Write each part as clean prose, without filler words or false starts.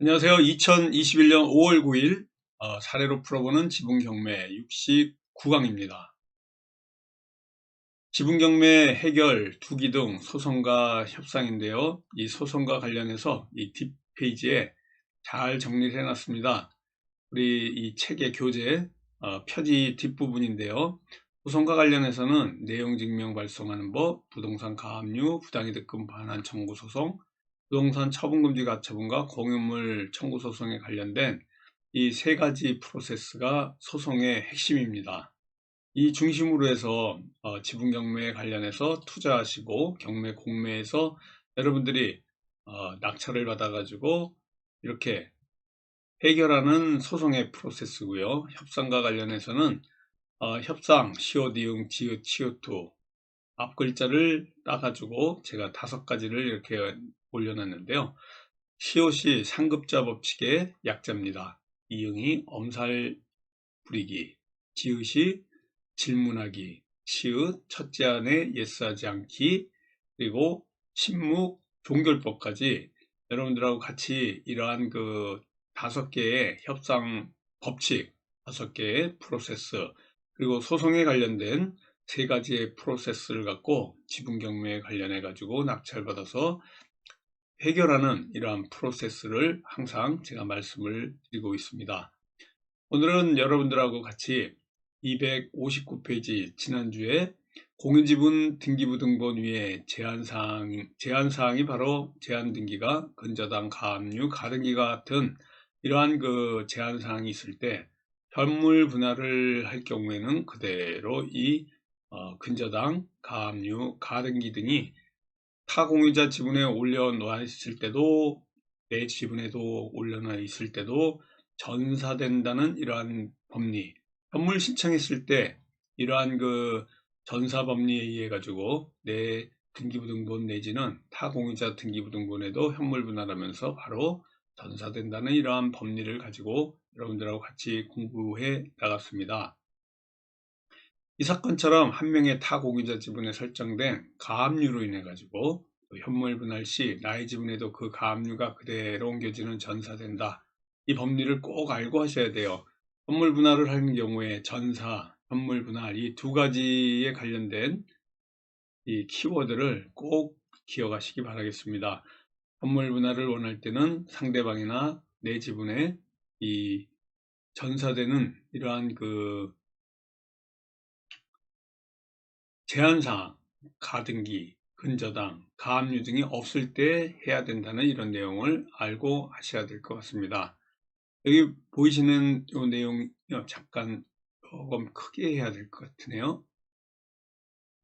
안녕하세요. 2021년 5월 9일 사례로 풀어보는 지분경매 69강입니다. 지분경매 해결, 투기 등 소송과 협상인데요. 이 소송과 관련해서 이 뒷페이지에 잘 정리를 해놨습니다. 우리 이 책의 교재 표지 뒷부분인데요. 소송과 관련해서는 내용증명 발송하는 법, 부동산 가압류, 부당이득금 반환 청구 소송, 부동산 처분금지 가처분과 공유물 청구 소송에 관련된 이 세 가지 프로세스가 소송의 핵심입니다. 이 중심으로 해서 지분 경매에 관련해서 투자하시고 경매 공매에서 여러분들이 낙찰을 받아 가지고 이렇게 해결하는 소송의 프로세스고요. 협상과 관련해서는 협상, COD응, 지읒, 치읒투 앞 글자를 따가지고 제가 5가지를 이렇게 올려놨는데요. COC 상급자 법칙의 약자입니다. 이응이 엄살 부리기, 지읒이 질문하기, 치읒 첫째 안에 예스하지 않기, 그리고 신묵 종결법까지 여러분들하고 같이 이러한 그 5개의 협상 법칙, 5개의 프로세스, 그리고 소송에 관련된 3가지의 프로세스를 갖고 지분 경매에 관련해 가지고 낙찰받아서 해결하는 이러한 프로세스를 항상 제가 말씀을 드리고 있습니다. 오늘은 여러분들하고 같이 259페이지 지난주에 공유지분 등기부등본 위에 제한사항이 바로 제한등기가 근저당, 가압류, 가등기 같은 이러한 그 제한사항이 있을 때 현물 분할을 할 경우에는 그대로 이 근저당, 가압류, 가등기 등이 타 공유자 지분에 올려놓아 있을 때도 내 지분에도 올려놓아 있을 때도 전사된다는 이러한 법리, 현물 신청했을 때 이러한 그 전사 법리에 의해 가지고 내 등기부등본 내지는 타 공유자 등기부등본에도 현물 분할하면서 바로 전사된다는 이러한 법리를 가지고 여러분들하고 같이 공부해 나갔습니다. 이 사건처럼 한 명의 타 공유자 지분에 설정된 가압류로 인해 가지고 현물 분할 시 나의 지분에도 그 가압류가 그대로 옮겨지는 전사된다. 이 법리를 꼭 알고 하셔야 돼요. 현물 분할을 하는 경우에 전사, 현물 분할 이 2가지에 관련된 이 키워드를 꼭 기억하시기 바라겠습니다. 현물 분할을 원할 때는 상대방이나 내 지분에 이 전사되는 이러한 그 제한사항, 가등기, 근저당, 가압류 등이 없을 때 해야 된다는 이런 내용을 알고 하셔야 될 것 같습니다. 여기 보이시는 이 내용 잠깐 조금 크게 해야 될 것 같으네요.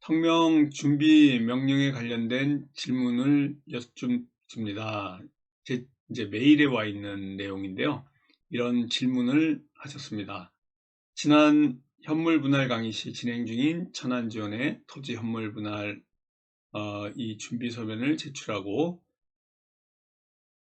성명 준비 명령에 관련된 질문을 여쭙습니다. 이제 메일에 와 있는 내용인데요. 이런 질문을 하셨습니다. 지난 현물 분할 강의 시 진행 중인 천안지원의 토지 현물 분할 이 준비 서면을 제출하고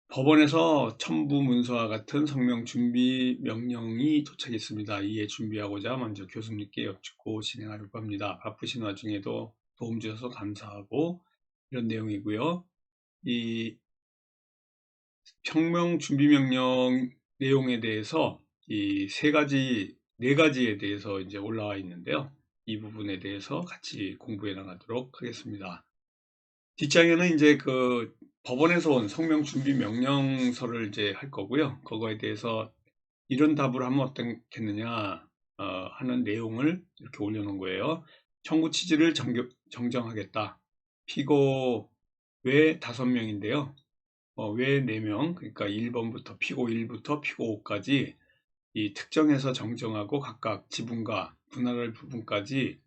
법원에서 첨부 문서와 같은 성명 준비 명령이 도착했습니다. 이에 준비하고자 먼저 교수님께 여쭙고 진행하려고 합니다. 바쁘신 와중에도 도움 주셔서 감사하고 이런 내용이고요. 이 성명 준비 명령 내용에 대해서 이 4가지에 대해서 이제 올라와 있는데요. 이 부분에 대해서 같이 공부해 나가도록 하겠습니다. 뒷장에는 이제 그 법원에서 온 성명 준비 명령서를 이제 할 거고요. 그거에 대해서 이런 답을 하면 어떻겠느냐 하는 내용을 이렇게 올려놓은 거예요. 청구 취지를 정정하겠다. 피고 외 5명인데요. 외 4명, 그러니까 1번부터 피고 1부터 피고 5까지 이 특정해서 정정하고 각각 지분과 분할할 부분까지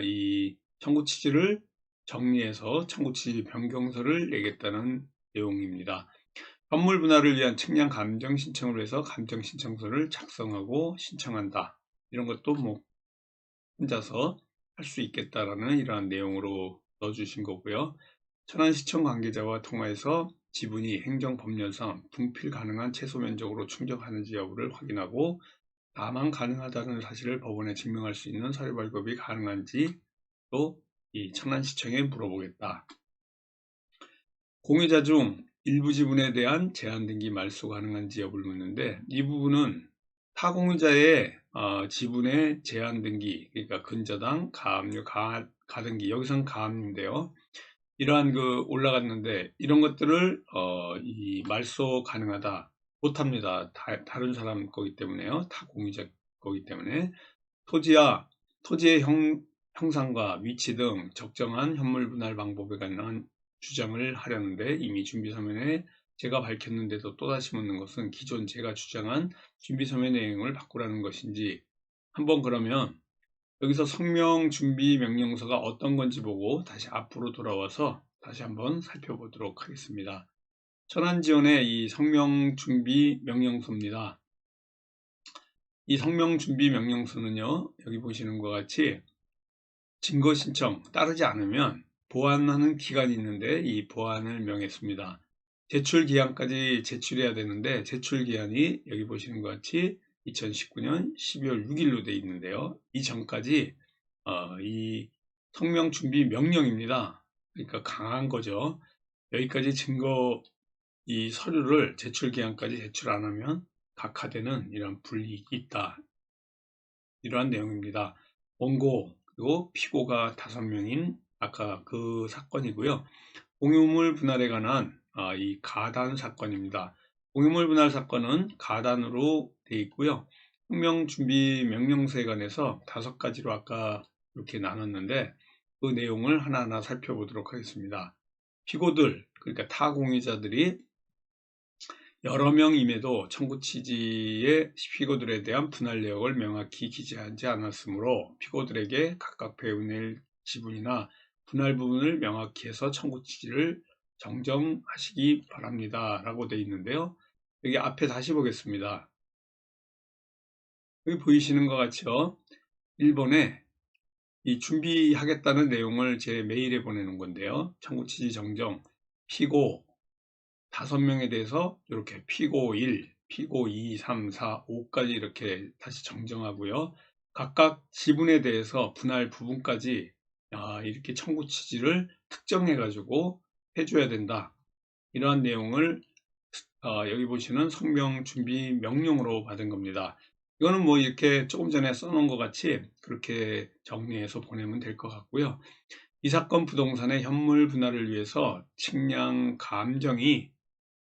이 청구 취지를 정리해서 청구 취지 변경서를 내겠다는 내용입니다. 현물 분할을 위한 측량 감정 신청을 해서 감정 신청서를 작성하고 신청한다. 이런 것도 뭐 혼자서 할 수 있겠다라는 이러한 내용으로 넣어주신 거고요. 천안시청 관계자와 통화해서 지분이 행정법률상 분필 가능한 최소 면적으로 충족하는지 여부를 확인하고 다만 가능하다는 사실을 법원에 증명할 수 있는 서류 발급이 가능한지 또 이 천안시청에 물어보겠다. 공유자 중 일부 지분에 대한 제한 등기 말소 가능한지 여부를 묻는데, 이 부분은 타공유자의 지분의 제한 등기, 그러니까 근저당, 가압류, 가등기, 여기선 가압류인데요. 이러한 올라갔는데 이런 것들을 이 말소 가능하다 못합니다. 다른 사람 거기 때문에요. 타공유자 거기 때문에 토지의 형상과 위치 등 적정한 현물 분할 방법에 관한 주장을 하려는데, 이미 준비서면에 제가 밝혔는데도 또다시 묻는 것은 기존 제가 주장한 준비서면 내용을 바꾸라는 것인지, 한번 그러면 여기서 성명준비명령서가 어떤 건지 보고 다시 앞으로 돌아와서 다시 한번 살펴보도록 하겠습니다. 천안지원의 이 성명준비명령서입니다. 이 성명준비명령서는요, 여기 보시는 것과 같이 증거신청 따르지 않으면 보완하는 기간이 있는데, 이 보완을 명했습니다. 제출기한까지 제출해야 되는데, 제출기한이 여기 보시는 것 같이 2019년 12월 6일로 되어 있는데요. 이 전까지 이 성명준비명령입니다. 그러니까 강한 거죠. 여기까지 증거 이 서류를 제출기한까지 제출 안 하면 각하되는 이런 불이익이 있다. 이러한 내용입니다. 원고 그리고 피고가 5명인 아까 그 사건이고요. 공유물 분할에 관한 이 가단 사건입니다. 공유물 분할 사건은 가단으로 되어 있고요. 성명준비명령서에 관해서 5가지로 아까 이렇게 나눴는데, 그 내용을 하나하나 살펴보도록 하겠습니다. 피고들, 그러니까 타공유자들이 여러 명임에도 청구 취지의 피고들에 대한 분할 내역을 명확히 기재하지 않았으므로 피고들에게 각각 배분될 지분이나 분할 부분을 명확히 해서 청구 취지를 정정하시기 바랍니다. 라고 되어 있는데요. 여기 앞에 다시 보겠습니다. 여기 보이시는 것 같이요. 1번에 이 준비하겠다는 내용을 제 메일에 보내는 건데요. 청구 취지 정정, 피고 5명에 대해서 이렇게 피고 1, 피고 2, 3, 4, 5까지 이렇게 다시 정정하고요. 각각 지분에 대해서 분할 부분까지 이렇게 청구 취지를 특정해 가지고 해줘야 된다. 이러한 내용을 여기 보시는 성명 준비 명령으로 받은 겁니다. 이거는 뭐 이렇게 조금 전에 써놓은 것 같이 그렇게 정리해서 보내면 될 것 같고요. 이 사건 부동산의 현물 분할을 위해서 측량 감정이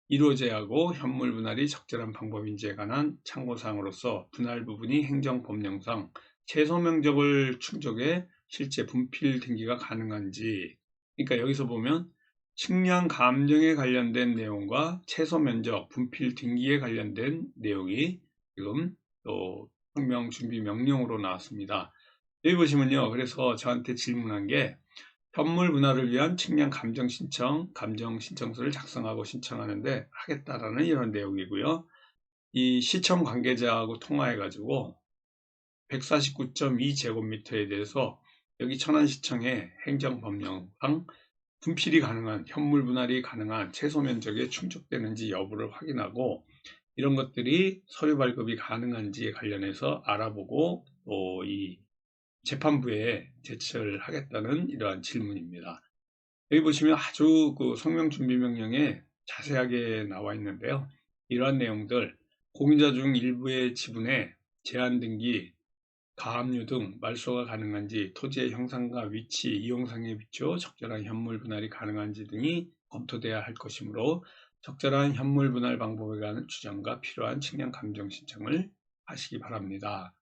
이루어져야 하고 현물 분할이 적절한 방법인지에 관한 참고사항으로서 분할 부분이 행정법령상 최소 면적을 충족해 실제 분필 등기가 가능한지, 그러니까 여기서 보면 측량 감정에 관련된 내용과 최소 면적 분필 등기에 관련된 내용이 지금 또 성명 준비 명령으로 나왔습니다. 여기 보시면요, 그래서 저한테 질문한 게 현물 분할을 위한 측량 감정 신청서를 작성하고 신청하는데 하겠다라는 이런 내용이고요. 이 시청 관계자하고 통화해가지고 149.2제곱미터에 대해서 여기 천안시청의 행정법령상 분필이 가능한, 현물 분할이 가능한 최소 면적에 충족되는지 여부를 확인하고, 이런 것들이 서류 발급이 가능한지에 관련해서 알아보고 또 이 재판부에 제출을 하겠다는 이러한 질문입니다. 여기 보시면 아주 성명준비명령에 자세하게 나와 있는데요. 이러한 내용들, 공유자 중 일부의 지분에 제한 등기, 가압류 등 말소가 가능한지, 토지의 형상과 위치, 이용상에 비추어 적절한 현물 분할이 가능한지 등이 검토돼야 할 것이므로 적절한 현물 분할 방법에 관한 주장과 필요한 측량 감정 신청을 하시기 바랍니다.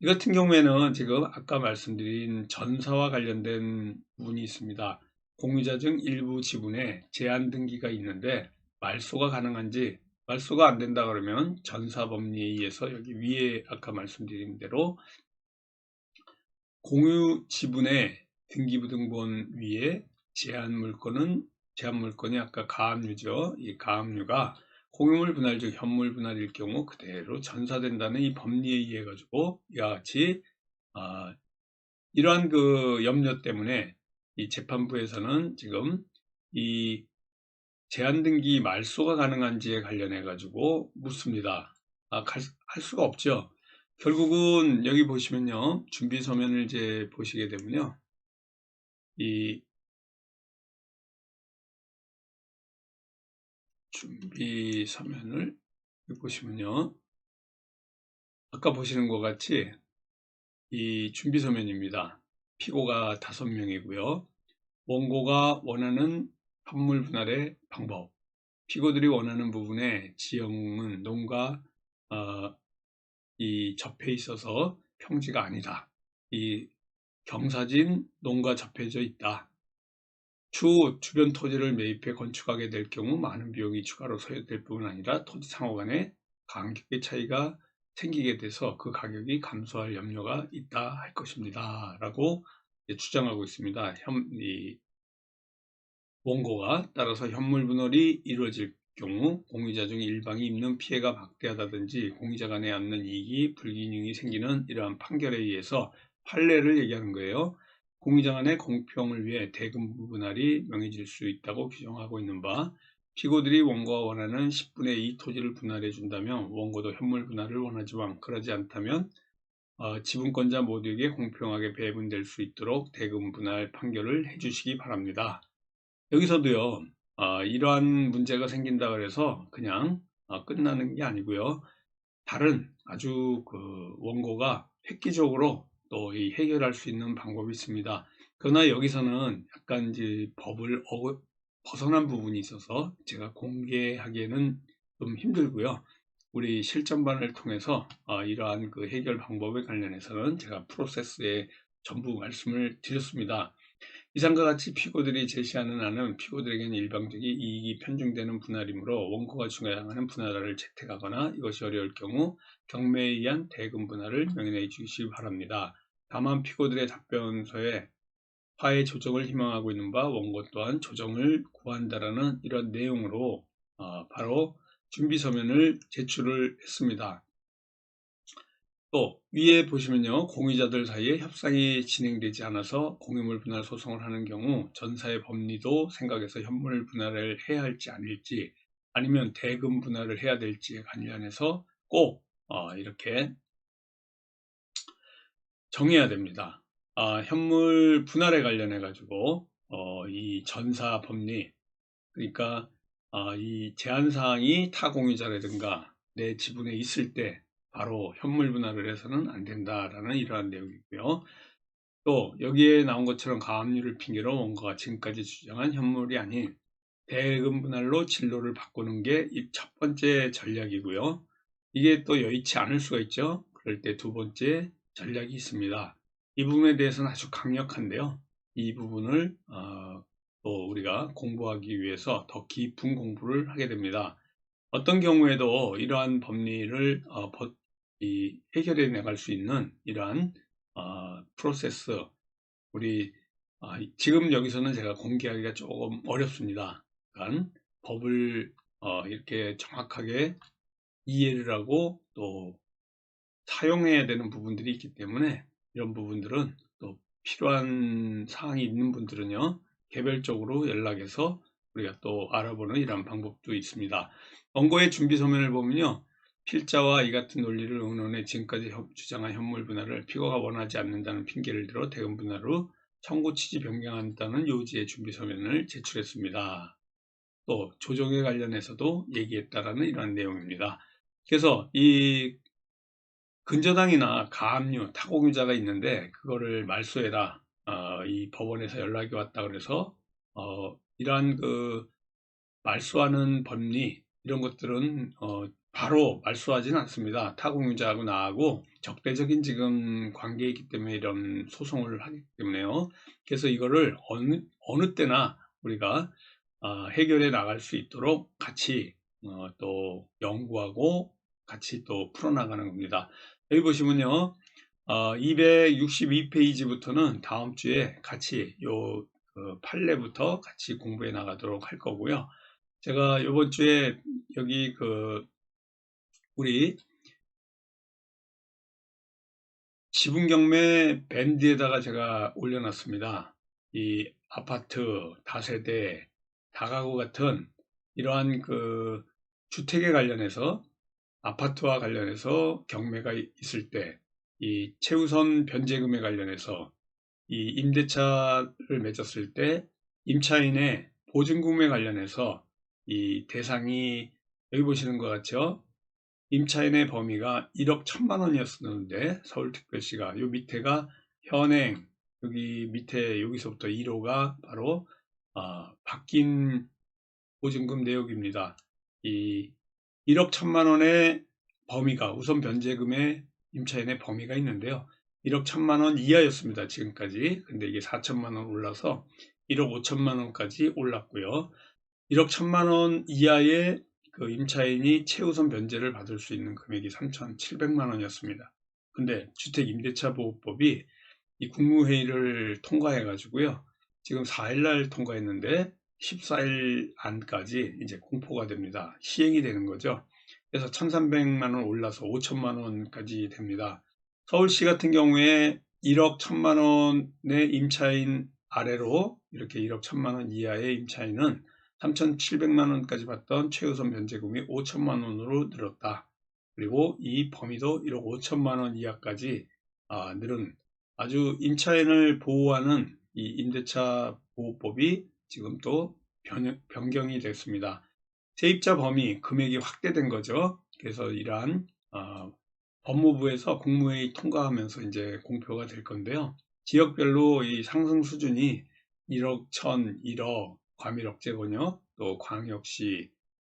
이 같은 경우에는 지금 아까 말씀드린 전사와 관련된 부분이 있습니다. 공유자 중 일부 지분에 제한 등기가 있는데 말소가 가능한지, 말소가 안 된다 그러면 전사법리에 의해서 여기 위에 아까 말씀드린 대로 공유 지분의 등기부등본 위에 제한 물건이 아까 가압류죠. 이 가압류가 공유물 분할 즉 현물 분할일 경우 그대로 전사된다는 이 법리에 의해 가지고 이와 같이 이러한 염려 때문에 이 재판부에서는 지금 이 제한 등기 말소가 가능한지에 관련해 가지고 묻습니다. 할 수가 없죠. 결국은 여기 보시면요, 준비 서면을 이제 보시게 되면요, 이 준비 서면을 보시면요. 아까 보시는 것 같이 이 준비 서면입니다. 피고가 5명이고요. 원고가 원하는 현물 분할의 방법, 피고들이 원하는 부분의 지형은 논과 이 접해 있어서 평지가 아니다. 이 경사진 논과 접해져 있다. 추후 주변 토지를 매입해 건축하게 될 경우 많은 비용이 추가로 소요될 뿐 아니라 토지 상호 간에 가격의 차이가 생기게 돼서 그 가격이 감소할 염려가 있다 할 것입니다. 라고 주장하고 있습니다. 이 원고가 따라서 현물 분할이 이루어질 경우 공유자 중 일방이 입는 피해가 막대하다든지 공유자 간에 얻는 이익이 불균형이 생기는 이러한 판결에 의해서 판례를 얘기하는 거예요. 공유자 간의 공평을 위해 대금 분할이 명해질 수 있다고 규정하고 있는 바, 피고들이 원고가 원하는 10분의 2 토지를 분할해 준다면 원고도 현물 분할을 원하지만 그러지 않다면 지분권자 모두에게 공평하게 배분될 수 있도록 대금 분할 판결을 해주시기 바랍니다. 여기서도요, 이러한 문제가 생긴다 그래서 그냥 끝나는 게 아니고요. 다른 아주 원고가 획기적으로 또 이 해결할 수 있는 방법이 있습니다. 그러나 여기서는 약간 이제 법을 벗어난 부분이 있어서 제가 공개하기에는 좀 힘들고요. 우리 실전반을 통해서 이러한 그 해결 방법에 관련해서는 제가 프로세스에 전부 말씀을 드렸습니다. 이상과 같이 피고들이 제시하는 안은 피고들에게는 일방적인 이익이 편중되는 분할이므로 원고가 주장하는 분할을 채택하거나 이것이 어려울 경우 경매에 의한 대금 분할을 명인해 주시기 바랍니다. 다만 피고들의 답변서에 화해 조정을 희망하고 있는 바 원고 또한 조정을 구한다라는 이런 내용으로 바로 준비 서면을 제출을 했습니다. 또 위에 보시면요, 공유자들 사이에 협상이 진행되지 않아서 공유물 분할 소송을 하는 경우 전사의 법리도 생각해서 현물 분할을 해야 할지 아닐지 아니면 대금 분할을 해야 될지에 관련해서 꼭 이렇게 정해야 됩니다. 현물 분할에 관련해 가지고 이 전사 법리, 그러니까 이 제한사항이 타공유자라든가 내 지분에 있을 때 바로 현물 분할을 해서는 안 된다라는 이러한 내용이고요. 또 여기에 나온 것처럼 가압류를 핑계로 원고가 지금까지 주장한 현물이 아닌 대금 분할로 진로를 바꾸는 게 첫 번째 전략이고요. 이게 또 여의치 않을 수가 있죠. 그럴 때 두 번째 전략이 있습니다. 이 부분에 대해서는 아주 강력한데요. 이 부분을 또 우리가 공부하기 위해서 더 깊은 공부를 하게 됩니다. 어떤 경우에도 이러한 법리를 해결해 나갈 수 있는 이러한 프로세스, 우리 지금 여기서는 제가 공개하기가 조금 어렵습니다. 그러니까 법을 이렇게 정확하게 이해를 하고 또 사용해야 되는 부분들이 있기 때문에 이런 부분들은 또 필요한 사항이 있는 분들은요, 개별적으로 연락해서 우리가 또 알아보는 이런 방법도 있습니다. 원고의 준비 서면을 보면요, 필자와 이 같은 논리를 의논해 지금까지 주장한 현물 분할을 피고가 원하지 않는다는 핑계를 들어 대금 분할로 청구 취지 변경한다는 요지의 준비 서면을 제출했습니다. 또 조정에 관련해서도 얘기했다라는 이런 내용입니다. 그래서 이 근저당이나 가압류, 타공유자가 있는데 그거를 말소해라. 이 법원에서 연락이 왔다 그래서 이러한 그 말소하는 법리 이런 것들은 바로 말소하지는 않습니다. 타공유자하고 나하고 적대적인 지금 관계에 있기 때문에 이런 소송을 하기 때문에요. 그래서 이거를 어느 때나 우리가 해결해 나갈 수 있도록 같이 또 연구하고 같이 또 풀어나가는 겁니다. 여기 보시면요, 262페이지부터는 다음 주에 같이 판례부터 같이 공부해 나가도록 할 거고요. 제가 이번 주에 여기 우리 지분경매 밴드에다가 제가 올려놨습니다. 이 아파트, 다세대, 다가구 같은 이러한 주택에 관련해서 아파트와 관련해서 경매가 있을 때 이 최우선 변제금에 관련해서 이 임대차를 맺었을 때 임차인의 보증금에 관련해서 이 대상이 여기 보시는 것 같죠? 임차인의 범위가 1억 1천만 원이었었는데 서울특별시가 요 밑에가 현행, 여기 밑에 여기서부터 1호가 바로 바뀐 보증금 내역입니다. 이 1억 1천만 원의 범위가 우선 변제금의 임차인의 범위가 있는데요. 1억 1천만 원 이하였습니다. 지금까지. 근데 이게 4천만 원 올라서 1억 5천만 원까지 올랐고요. 1억 1천만 원 이하의 그 임차인이 최우선 변제를 받을 수 있는 금액이 3,700만 원이었습니다. 근데 주택임대차보호법이 이 국무회의를 통과해 가지고요. 지금 4일날 통과했는데 14일 안까지 이제 공포가 됩니다. 시행이 되는 거죠. 그래서 1,300만 원 올라서 5천만 원까지 됩니다. 서울시 같은 경우에 1억 1천만 원의 임차인 아래로 이렇게 1억 1천만 원 이하의 임차인은 3,700만 원까지 받던 최우선 변제금이 5천만 원으로 늘었다. 그리고 이 범위도 1억 5천만 원 이하까지 늘은 아주 임차인을 보호하는 이 임대차 보호법이 지금 또 변경이 됐습니다. 세입자 범위 금액이 확대된 거죠. 그래서 이러한 법무부에서 국무회의 통과하면서 이제 공표가 될 건데요. 지역별로 이 상승 수준이 1억 1천, 1억, 과밀억제권역, 또 광역시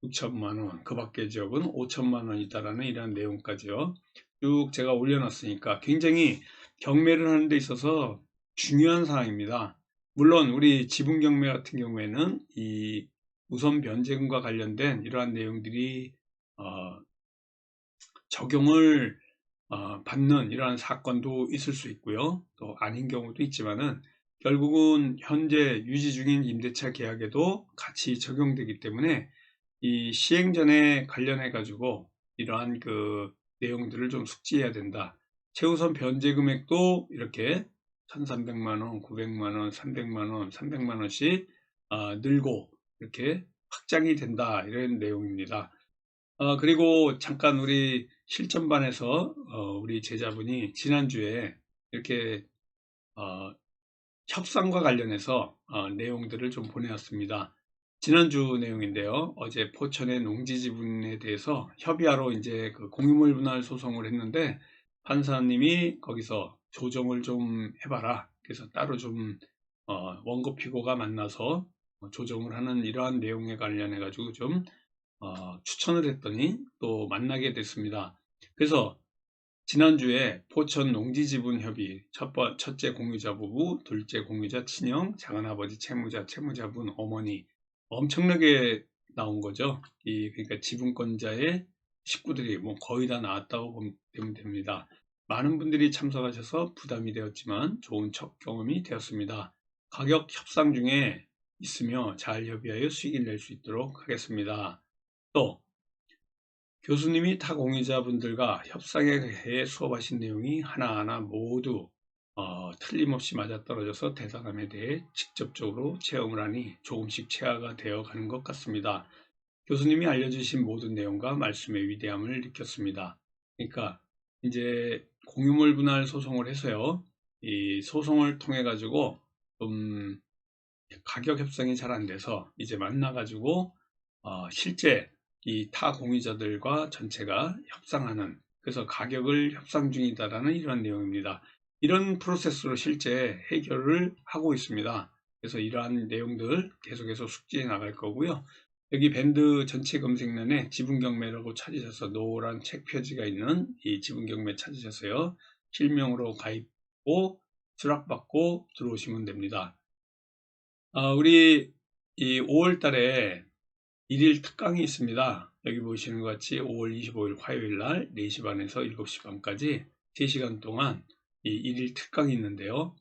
6천만 원, 그 밖의 지역은 5천만 원이다라는 이러한 내용까지요. 쭉 제가 올려놨으니까 굉장히 경매를 하는 데 있어서 중요한 사항입니다. 물론 우리 지분 경매 같은 경우에는 이 우선 변제금과 관련된 이러한 내용들이 적용을 받는 이러한 사건도 있을 수 있고요. 또 아닌 경우도 있지만은 결국은 현재 유지 중인 임대차 계약에도 같이 적용되기 때문에 이 시행 전에 관련해 가지고 이러한 그 내용들을 좀 숙지해야 된다. 최우선 변제 금액도 이렇게 1,300만 원, 900만 원, 300만 원, 300만 원씩 늘고 이렇게 확장이 된다. 이런 내용입니다. 그리고 잠깐 우리 실전반에서 우리 제자분이 지난주에 이렇게 협상과 관련해서 내용들을 좀 보내왔습니다. 지난주 내용인데요. 어제 포천의 농지지분에 대해서 협의하러 이제 그 공유물 분할 소송을 했는데 판사님이 거기서 조정을 좀 해봐라. 그래서 따로 좀 원고 피고가 만나서 조정을 하는 이러한 내용에 관련해 가지고 좀 추천을 했더니 또 만나게 됐습니다. 그래서 지난주에 포천 농지지분협의 첫째 공유자 부부, 둘째 공유자 친형, 작은아버지 채무자, 채무자분 어머니 엄청나게 나온 거죠. 그러니까 지분권자의 식구들이 뭐 거의 다 나왔다고 보면 됩니다. 많은 분들이 참석하셔서 부담이 되었지만 좋은 첫 경험이 되었습니다. 가격 협상 중에 있으며 잘 협의하여 수익을 낼 수 있도록 하겠습니다. 또 교수님이 타 공유자분들과 협상에 대해 수업하신 내용이 하나하나 모두 틀림없이 맞아떨어져서 대단함에 대해 직접적으로 체험을 하니 조금씩 체화가 되어 가는 것 같습니다. 교수님이 알려주신 모든 내용과 말씀의 위대함을 느꼈습니다. 그러니까 이제 공유물 분할 소송을 해서요. 이 소송을 통해 가지고 좀 가격 협상이 잘 안 돼서 이제 만나 가지고 실제 이 타 공유자들과 전체가 협상하는, 그래서 가격을 협상 중이다라는 이런 내용입니다. 이런 프로세스로 실제 해결을 하고 있습니다. 그래서 이러한 내용들 계속해서 숙지해 나갈 거고요. 여기 밴드 전체 검색란에 지분경매라고 찾으셔서 노란 책 표지가 있는 이 지분경매 찾으셔서요. 실명으로 가입하고 수락받고 들어오시면 됩니다. 우리 이 5월 달에 1일 특강이 있습니다. 여기 보시는 것 같이 5월 25일 화요일 날 4시 반에서 7시 반까지 3시간 동안 이 1일 특강이 있는데요.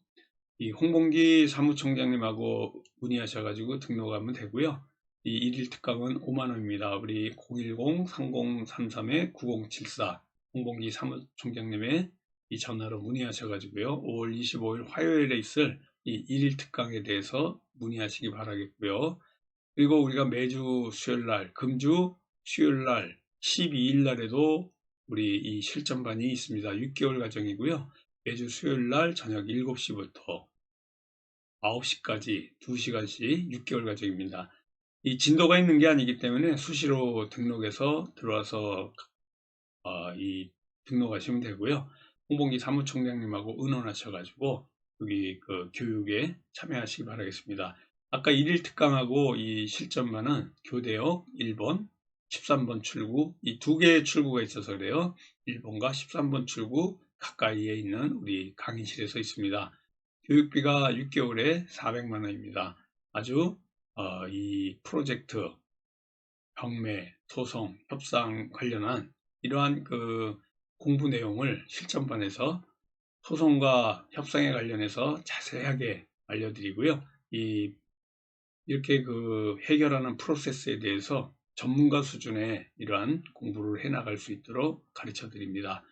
이 홍봉기 사무총장님하고 문의하셔가지고 등록하면 되고요. 이 1일 특강은 5만 원입니다. 우리 010-3033-9074 홍봉기 사무총장님의 이 전화로 문의하셔가지고요. 5월 25일 화요일에 있을 이 1일 특강에 대해서 문의하시기 바라겠고요. 그리고 우리가 매주 수요일날, 금주 수요일날 12일날에도 우리 이 실전반이 있습니다. 6개월 과정이고요. 매주 수요일날 저녁 7시부터 9시까지 2시간씩 6개월 과정입니다. 이 진도가 있는 게 아니기 때문에 수시로 등록해서 들어와서 이 등록하시면 되고요. 홍봉기 사무총장님하고 의논하셔가지고 여기 그 교육에 참여하시기 바라겠습니다. 아까 1일 특강하고 이 실전반은 교대역 1번, 13번 출구, 이 두 개의 출구가 있어서 그래요. 1번과 13번 출구 가까이에 있는 우리 강의실에서 있습니다. 교육비가 6개월에 400만 원입니다. 아주 이 프로젝트, 경매, 소송, 협상 관련한 이러한 그 공부 내용을 실전반에서 소송과 협상에 관련해서 자세하게 알려드리고요. 이렇게 그 해결하는 프로세스에 대해서 전문가 수준의 이러한 공부를 해 나갈 수 있도록 가르쳐 드립니다.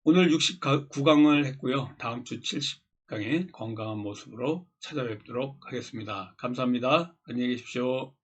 오늘 69강을 했고요. 다음 주 70강에 건강한 모습으로 찾아뵙도록 하겠습니다. 감사합니다. 안녕히 계십시오.